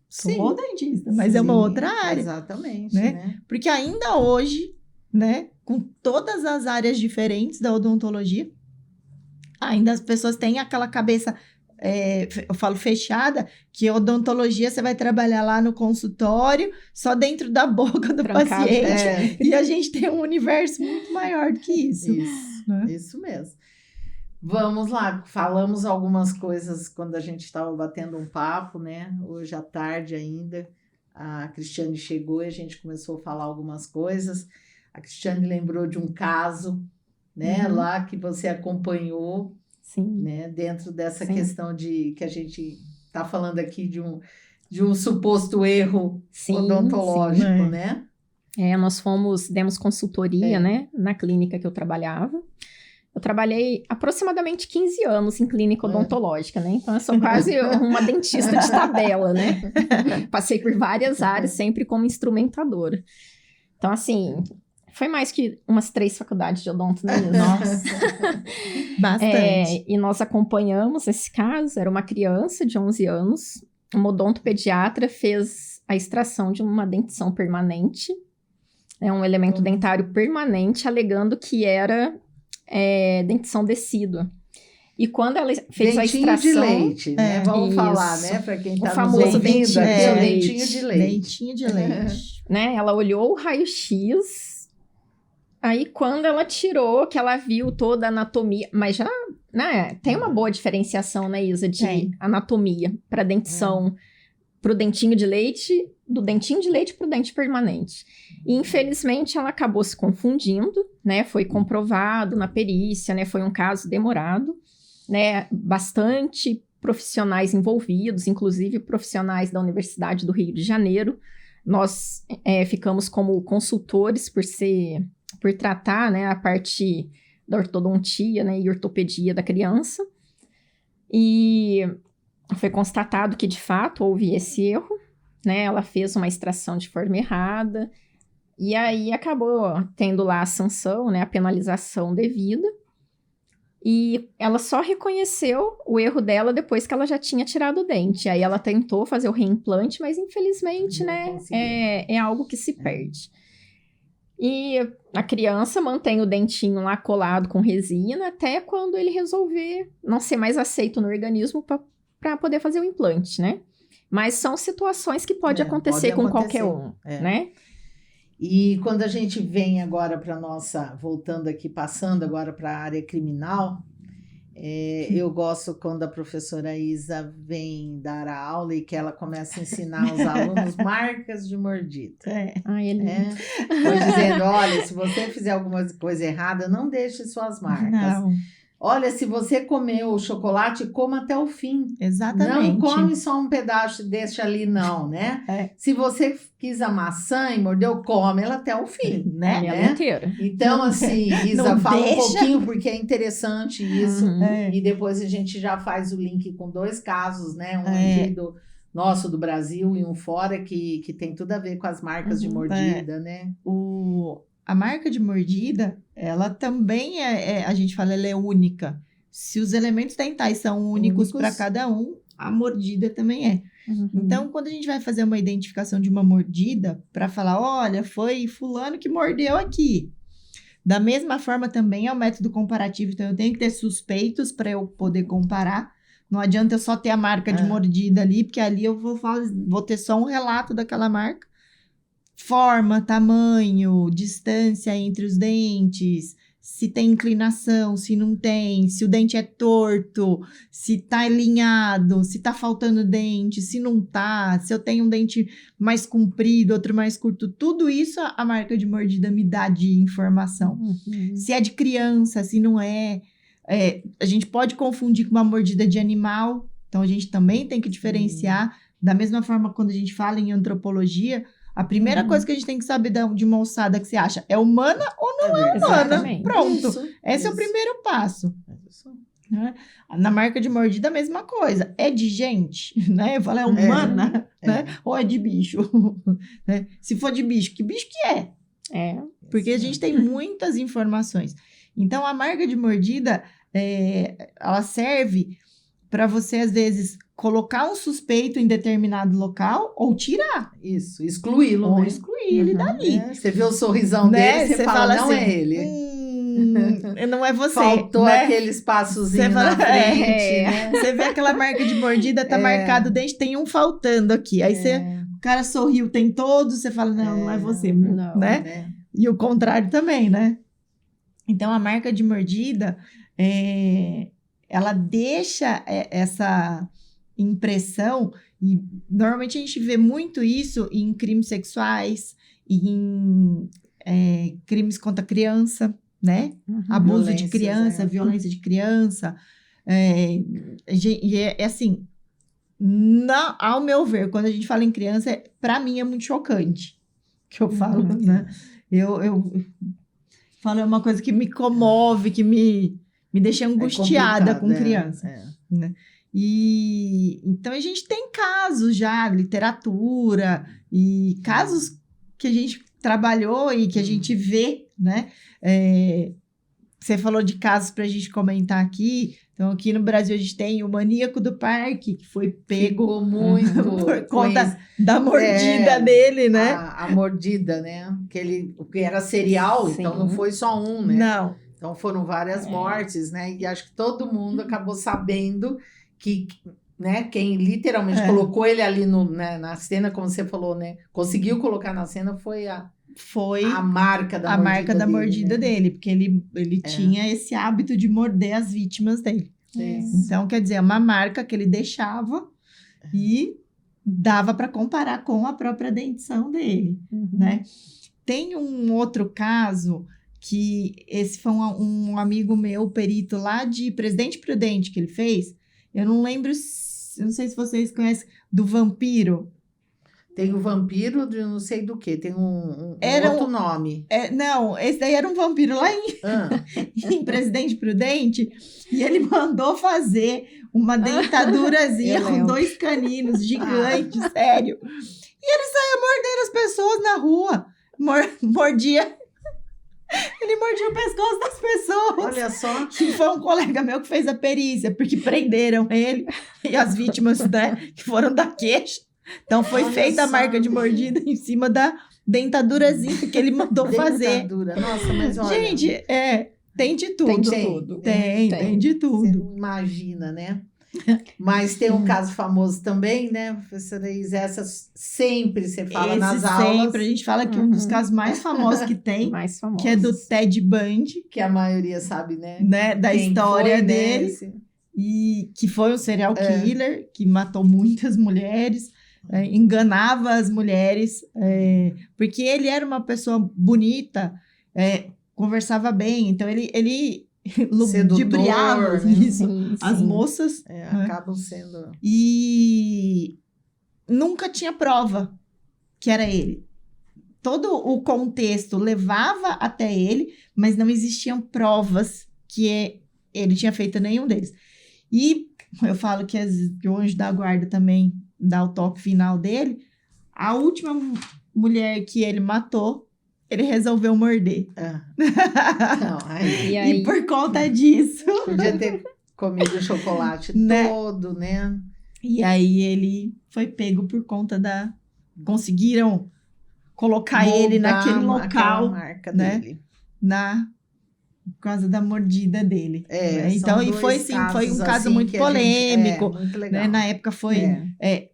sou dentista, mas é uma outra área. Exatamente, né? Porque ainda hoje, né, com todas as áreas diferentes da odontologia, ainda as pessoas têm aquela cabeça, eu falo fechada, que odontologia você vai trabalhar lá no consultório, só dentro da boca do Trancado, paciente, e a gente tem um universo muito maior do que isso. Né? Isso mesmo. Vamos lá, falamos algumas coisas quando a gente estava batendo um papo, né? Hoje à tarde ainda, a Cristiane chegou e a gente começou a falar algumas coisas. A Cristiane lembrou de um caso, né? Lá que você acompanhou, Sim. né? Dentro dessa Sim. questão de que a gente está falando aqui de um suposto erro odontológico, né? Nós demos consultoria, né? Na clínica que eu trabalhava. Eu trabalhei aproximadamente 15 anos em clínica odontológica, né? Então, eu sou quase uma dentista de tabela, né? Passei por várias áreas, sempre como instrumentadora. Então, assim, foi mais que umas 3 faculdades de odonto, né? Nossa, bastante. E nós acompanhamos esse caso, era uma criança de 11 anos, uma odontopediatra fez a extração de uma dentição permanente, um elemento dentário permanente, alegando que era dentição decídua. E quando ela fez a extração... Dentinho de leite, né? Vamos falar, né? Para quem está nos ouvindo, dentinho aqui é o de dentinho de leite. Dentinho de leite. Né? Ela olhou o raio-x, aí quando ela tirou, que ela viu toda a anatomia, mas já, né? Tem uma boa diferenciação, né, Isa, de anatomia para dentição, para o dentinho de leite, do dentinho de leite para o dente permanente. E, infelizmente, ela acabou se confundindo, né? Foi comprovado na perícia, né? Foi um caso demorado, né? Bastante profissionais envolvidos, inclusive profissionais da Universidade do Rio de Janeiro. Nós ficamos como consultores por tratar, né, a parte da ortodontia, né, e ortopedia da criança. E foi constatado que, de fato, houve esse erro, né? Ela fez uma extração de forma errada, e aí acabou tendo lá a sanção, né? A penalização devida, e ela só reconheceu o erro dela depois que ela já tinha tirado o dente. Aí ela tentou fazer o reimplante, mas infelizmente, né? É algo que se perde. E a criança mantém o dentinho lá colado com resina até quando ele resolver não ser mais aceito no organismo para poder fazer o implante, né? Mas são situações que pode acontecer com qualquer um, né? E quando a gente vem agora para voltando aqui, passando agora para a área criminal, eu gosto quando a professora Isa vem dar a aula e que ela começa a ensinar os alunos marcas de mordida. Foi dizendo, olha, se você fizer alguma coisa errada, não deixe suas marcas. Não. Olha, se você comeu o chocolate, coma até o fim. Exatamente. Não come só um pedaço e deixa ali, não, né? Se você quis a maçã e mordeu, come ela até o fim, né? Inteira. Então, assim, Isa, fala um pouquinho, porque é interessante isso. E depois a gente já faz o link com 2 casos, né? Um aqui do Brasil e um fora, que tem tudo a ver com as marcas de mordida, né? A marca de mordida, ela também a gente fala, ela é única. Se os elementos dentais são únicos para cada um, a mordida também é. Então, quando a gente vai fazer uma identificação de uma mordida, para falar, olha, foi fulano que mordeu aqui. Da mesma forma também é o método comparativo, então eu tenho que ter suspeitos para eu poder comparar. Não adianta eu só ter a marca de mordida ali, porque ali eu vou ter só um relato daquela marca. forma, tamanho, distância entre os dentes, se tem inclinação, se não tem, se o dente é torto, se tá alinhado, se tá faltando dente, se não tá, se eu tenho um dente mais comprido, outro mais curto, tudo isso a marca de mordida me dá de informação. Se é de criança, se não é. A gente pode confundir com uma mordida de animal, então a gente também tem que diferenciar. Da mesma forma, quando a gente fala em antropologia, a primeira coisa que a gente tem que saber de uma ossada que você acha é humana ou não é humana. Exatamente. Pronto. Isso, Esse é o primeiro passo. Né? Na marca de mordida, a mesma coisa. É de gente, né? Eu falo, é humana, né? Ou é de bicho? Né? Se for de bicho, que bicho que é? Porque a gente tem muitas informações. Então, a marca de mordida, ela serve para você, às vezes, colocar um suspeito em determinado local ou tirar. Isso, excluí-lo, Ou né? excluir ele dali. Você vê o sorrisão Né? dele, você fala, não assim, é ele. Não é você. Faltou né? aquele espaçozinho Você fala, na frente, né? Você vê aquela marca de mordida, tá marcado o dente, tem um faltando aqui. Aí o cara sorriu, tem todos, você fala, não é você, não, né? E o contrário também, né? Então, a marca de mordida, ela deixa essa impressão, e normalmente a gente vê muito isso em crimes sexuais, em crimes contra a criança, né? Abuso de criança, violência de criança. E assim, ao meu ver, quando a gente fala em criança, para mim é muito chocante que eu falo, né? Eu falo, é uma coisa que me comove, que me deixa angustiada com criança. Né? E então a gente tem casos já, literatura, e casos que a gente trabalhou e que a gente vê, né? Você falou de casos para a gente comentar aqui. Então, aqui no Brasil, a gente tem o maníaco do parque, que foi pego Ficou muito por conta da mordida dele, né? A mordida, né? Que era serial, então não foi só um, né? Não. Então foram várias mortes, né? E acho que todo mundo acabou sabendo que, né? Quem literalmente colocou ele ali na cena, como você falou, né? Conseguiu colocar na cena foi a marca da mordida dele, porque ele tinha esse hábito de morder as vítimas dele. Então, quer dizer, é uma marca que ele deixava e dava para comparar com a própria dentição dele, né? Tem um outro caso que esse foi um amigo meu, perito lá de Presidente Prudente, que ele fez. Eu não lembro, eu não sei se vocês conhecem, do vampiro. Tem o vampiro de não sei do que, tem um outro nome. Não, esse daí era um vampiro lá em Presidente Prudente, e ele mandou fazer uma dentadurazinha com 2 caninos gigantes, sério. E ele saía mordendo as pessoas na rua, mordia. Ele mordia o pescoço das pessoas. Olha só. E foi um colega meu que fez a perícia, porque prenderam ele e as vítimas, né, que foram da queixa. Então, foi feita a marca de mordida em cima da dentadurazinha que ele mandou fazer. Nossa, mas olha... Gente, tem de tudo. Tem de tudo. Você não imagina, né? Mas tem um caso famoso também, né, professora Isa? Essas sempre você fala nas aulas. Sempre, a gente fala que um dos casos mais famosos que tem, que é do Ted Bundy. Que a maioria sabe, né? Da história dele. E que foi um serial killer, que matou muitas mulheres. Enganava as mulheres, porque ele era uma pessoa bonita, conversava bem, então ele ludibriava isso, as moças. Acabam sendo... E nunca tinha prova que era ele. Todo o contexto levava até ele, mas não existiam provas que ele tinha feito nenhum deles. E eu falo que o anjo da guarda também dá o toque final dele. A última mulher que ele matou, ele resolveu morder. E por conta disso... Podia ter comido o chocolate todo, né? E aí ele foi pego por conta conseguiram colocar ele naquele local, marca né? dele. por causa da mordida dele. Né? são Então, e dois foi, sim, foi um casos, caso assim, muito que a gente- polêmico. muito legal. Né? Na época foi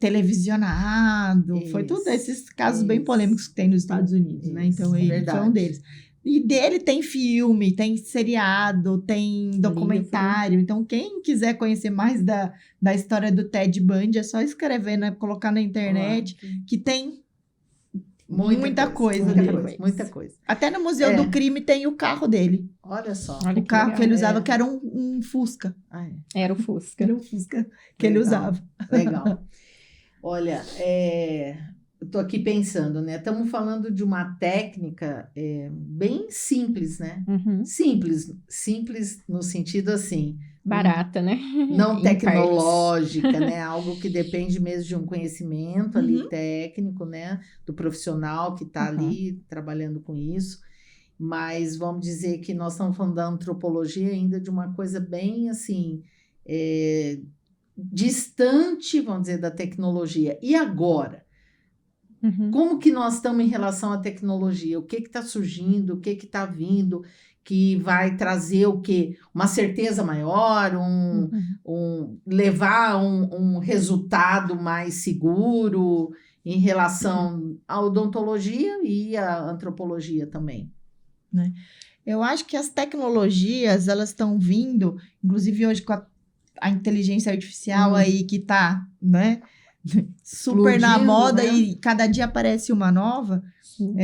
televisionado, foi Isso, tudo esses casos bem isso. polêmicos que tem nos Estados Unidos, né? Isso, Então, ele foi verdade. um deles. E dele tem filme, tem seriado, tem documentário. Então, quem quiser conhecer mais da história do Ted Bundy, é só escrever, né? Colocar na internet, que tem muita coisa dele. Muita coisa. Até no Museu do Crime tem o carro dele. Olha só. Olha O carro que ele usava, É. que era um Fusca. Ah, é. Era o Fusca. Era um Fusca que ele Legal. usava. Legal. Olha, eu tô aqui pensando, né? Estamos falando de uma técnica bem simples, né? Uhum. Simples no sentido assim, Barata, né? não Em tecnológica, né? Algo que depende mesmo de um conhecimento ali Uhum. técnico, né? Do profissional que está Uhum. ali trabalhando com isso. Mas vamos dizer que nós estamos falando da antropologia ainda de uma coisa bem assim, distante, vamos dizer, da tecnologia. E agora? Uhum. Como que nós estamos em relação à tecnologia? O que está surgindo? O que está vindo? Que vai trazer o quê? Uma certeza maior, levar um resultado mais seguro em relação à odontologia e à antropologia também. Eu acho que as tecnologias, elas estão vindo, inclusive hoje com a inteligência artificial aí que tá, né? Super na Explodindo, moda, né? e cada dia aparece uma nova. Sim.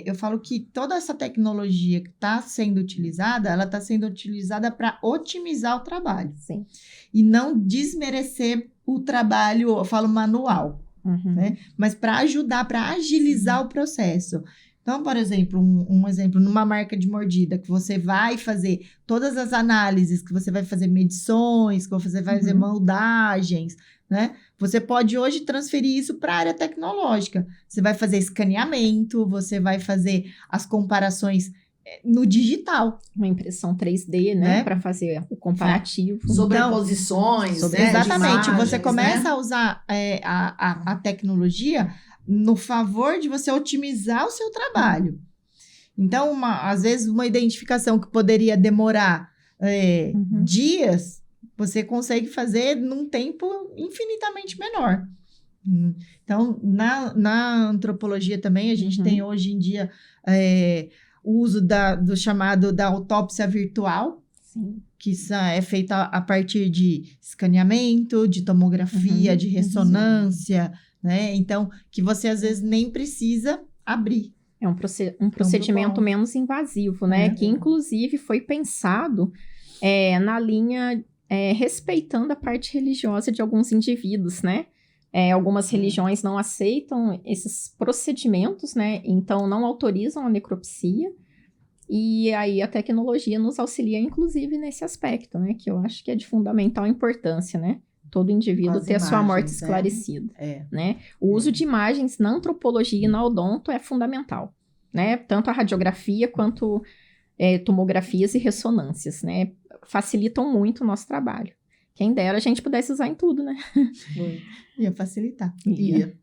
Eu falo que toda essa tecnologia que está sendo utilizada, ela está sendo utilizada para otimizar o trabalho. Sim. E não desmerecer o trabalho, eu falo manual, Uhum. né? Mas para ajudar, para agilizar o processo. Então, por exemplo, um exemplo, numa marca de mordida, que você vai fazer todas as análises, que você vai fazer medições, que você vai fazer moldagens, né? Você pode hoje transferir isso para a área tecnológica. Você vai fazer escaneamento, você vai fazer as comparações no digital. Uma impressão 3D, né? Para fazer o comparativo. Sobreposições, né? Exatamente. De imagens, você começa né? a usar a tecnologia no favor de você otimizar o seu trabalho. Então, às vezes, uma identificação que poderia demorar dias, você consegue fazer num tempo infinitamente menor. Então, na antropologia também, a gente tem hoje em dia o uso do chamado da autópsia virtual. Sim. Que é feita a partir de escaneamento, de tomografia, de ressonância, né? Então, que você às vezes nem precisa abrir. É um procedimento menos invasivo, né? Que inclusive foi pensado na linha respeitando a parte religiosa de alguns indivíduos, né? Algumas religiões não aceitam esses procedimentos, né? Então não autorizam a necropsia. E aí a tecnologia nos auxilia, inclusive, nesse aspecto, né? Que eu acho que é de fundamental importância, né? Todo indivíduo ter a sua morte esclarecida, né? O uso de imagens na antropologia e na odonto é fundamental, né? Tanto a radiografia quanto tomografias e ressonâncias, né? Facilitam muito o nosso trabalho. Quem dera a gente pudesse usar em tudo, né? Ia facilitar. Ia.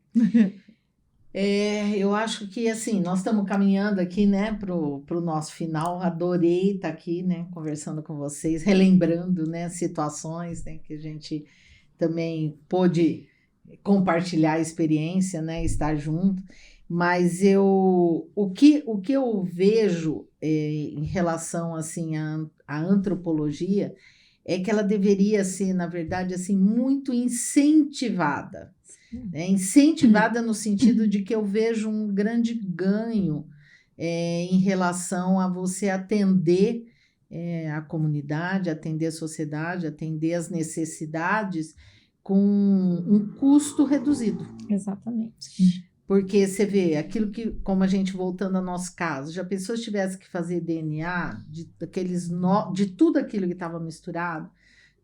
Eu acho que, assim, nós estamos caminhando aqui, né, pro nosso final. Adorei estar aqui, né, conversando com vocês, relembrando, né, situações, né, que a gente também pôde compartilhar a experiência, né, estar junto. Mas o que eu vejo em relação, assim, à antropologia é que ela deveria ser, na verdade, assim, muito incentivada. Incentivada no sentido de que eu vejo um grande ganho em relação a você atender a comunidade, atender a sociedade, atender as necessidades com um custo reduzido. Exatamente. Porque você vê, aquilo que, como a gente voltando ao nosso caso, já pensou se tivesse que fazer DNA de tudo aquilo que estava misturado?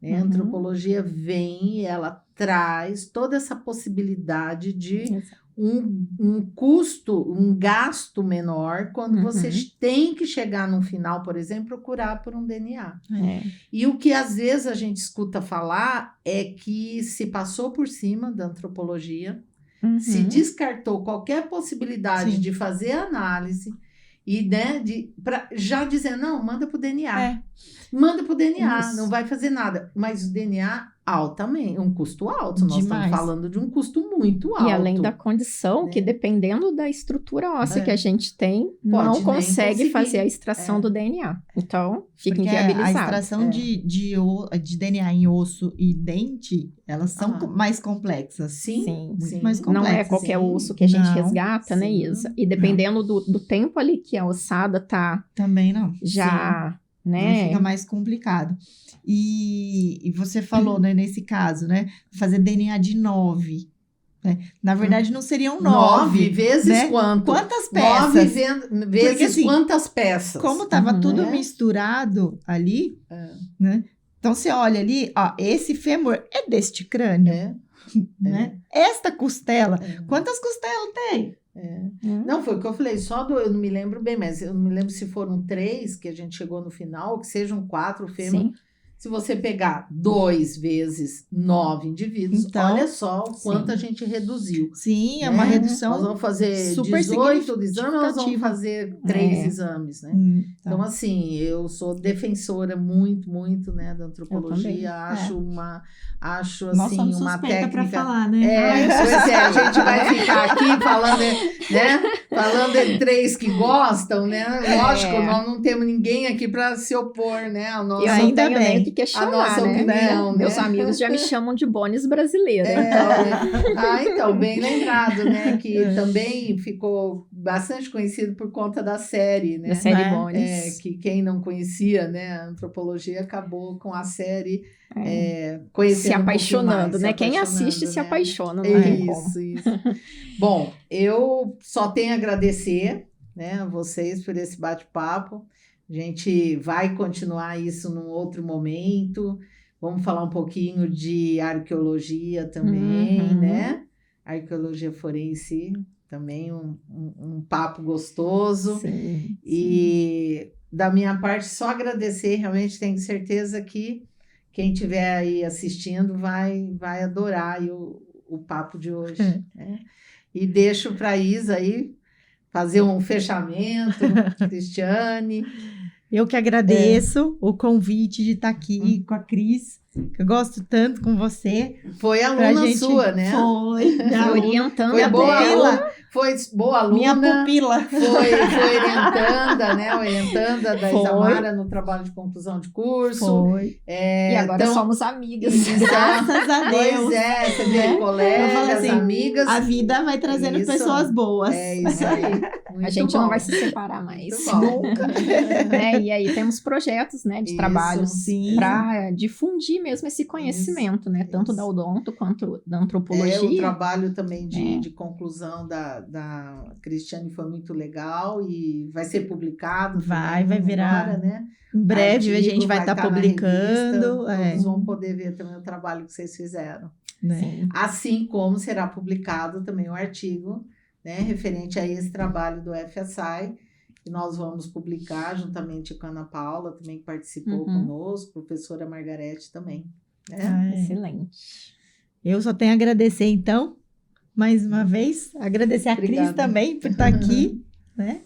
A antropologia vem e ela traz toda essa possibilidade de um custo, um gasto menor quando você tem que chegar no final, por exemplo, procurar por um DNA. E o que às vezes a gente escuta falar é que se passou por cima da antropologia, se descartou qualquer possibilidade de fazer análise E, né, já dizer, não, manda pro DNA. É. Manda pro DNA, Isso. não vai fazer nada. Mas o DNA, altamente, um custo alto. Nós estamos Demais. falando de um custo muito alto. E além da condição, né? que dependendo da estrutura óssea É. que a gente tem, Pode não nem consegue conseguir. fazer a extração É. do DNA. Então, fica Porque inviabilizado. a extração É. de DNA em osso e dente, elas são Ah. mais complexas. Sim, Muito sim. mais Não é complexo, qualquer sim. osso que a gente Não, resgata, né, sim. Isa? E dependendo do tempo ali que a ossada tá Também não. já, Sim. né? Fica mais complicado. E você falou, né, nesse caso, né? Fazer DNA de 9. Né? Na verdade, não seriam 9 9. vezes né? quanto? Quantas 9 peças? vezes assim, quantas peças? Como estava Uhum. tudo É. misturado ali, É. né? Então, você olha ali, ó, esse fêmur é deste crânio, É, né? Esta costela, é. quantas costelas tem? Não, foi o que eu falei, eu não me lembro bem, mas eu não me lembro se foram 3 que a gente chegou no final, ou que sejam 4 fêmeas. Sim. Se você pegar 2 vezes 9 indivíduos, Então, olha só o quanto sim. a gente reduziu. Sim, é né? uma Nós redução vamos fazer super 18 exames, nós vamos significativa. fazer 3 É. exames, né? Então, Então, assim, eu sou defensora muito, muito, né, da antropologia. Acho nós assim, somos uma suspeita para técnica. falar, né? Pois é, a gente vai ficar aqui falando, né? Falando de 3 que gostam, né? Lógico, É. nós não temos ninguém aqui para se opor, né? A Eu nossa, não ainda tenho bem. nem o que questionar, A nossa né? opinião, né? Meus amigos já me chamam de Bones brasileira. Então, bem lembrado, né? Que também ficou bastante conhecido por conta da série, né? Da série Né? Bones. Que quem não conhecia, né, a antropologia acabou com a série Se conhecendo apaixonando, um pouquinho mais, né? Quem apaixonando, assiste se né? apaixona, não tem como. Isso. Bom, eu só tenho a agradecer, né, a vocês por esse bate-papo. A gente vai continuar isso num outro momento. Vamos falar um pouquinho de arqueologia também, Uhum. né? Arqueologia forense, também um papo gostoso. Sim. E da minha parte, só agradecer, realmente tenho certeza que quem estiver aí assistindo vai adorar aí o papo de hoje. Né? E deixo para a Isa aí fazer um fechamento, Cristiane. Eu que agradeço o convite de estar aqui com a Cris, que eu gosto tanto com você. Foi Pra aluna gente- sua, né? Foi. minha aluna, Orientando Foi a boa dela. aluna, foi boa aluna. minha pupila. Foi orientanda, né? Orientanda da Foi. Isamara no trabalho de conclusão de curso. Foi. E agora então, somos amigas. Graças a Deus. Pois é, você vê Né? Eu colegas, falo assim, amigas. A vida vai trazendo Isso. pessoas boas. É isso aí. Muito A gente bom. não vai se separar mais. Muito bom. Né? E aí temos projetos, né, de Isso, trabalhos sim. para difundir mesmo esse conhecimento, né? Tanto isso. da odonto quanto da O antropologia. trabalho também É. de conclusão da Cristiane foi muito legal e vai ser publicado. Vai também virar. agora, né? Em breve a Artigo gente vai estar tá na publicando. revista, todos vão poder ver também o trabalho que vocês fizeram. né? Sim. Assim como será publicado também o artigo, né, referente a esse trabalho do FSI, que nós vamos publicar juntamente com a Ana Paula, também que participou Uhum. conosco, professora Margarete também. Né? É. Excelente. Eu só tenho a agradecer, então, mais uma vez. Agradecer a Cris Obrigada. também por estar aqui, né?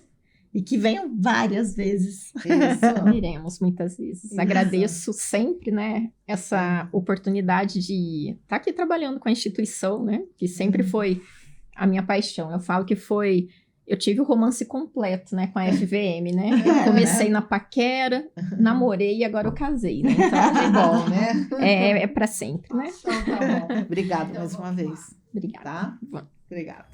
E que venham várias vezes. Isso. Iremos muitas vezes. Isso. Agradeço sempre, né, essa oportunidade de estar aqui trabalhando com a instituição, né, que sempre foi a minha paixão. Eu falo que foi... Eu tive o romance completo, né, com a FVM, né? Eu comecei na paquera, namorei e agora eu casei, né? Então, Que bom, né? é para sempre, né? Então, tá bom. Obrigada mais uma vez. Obrigada. Tá? Bom. Obrigada.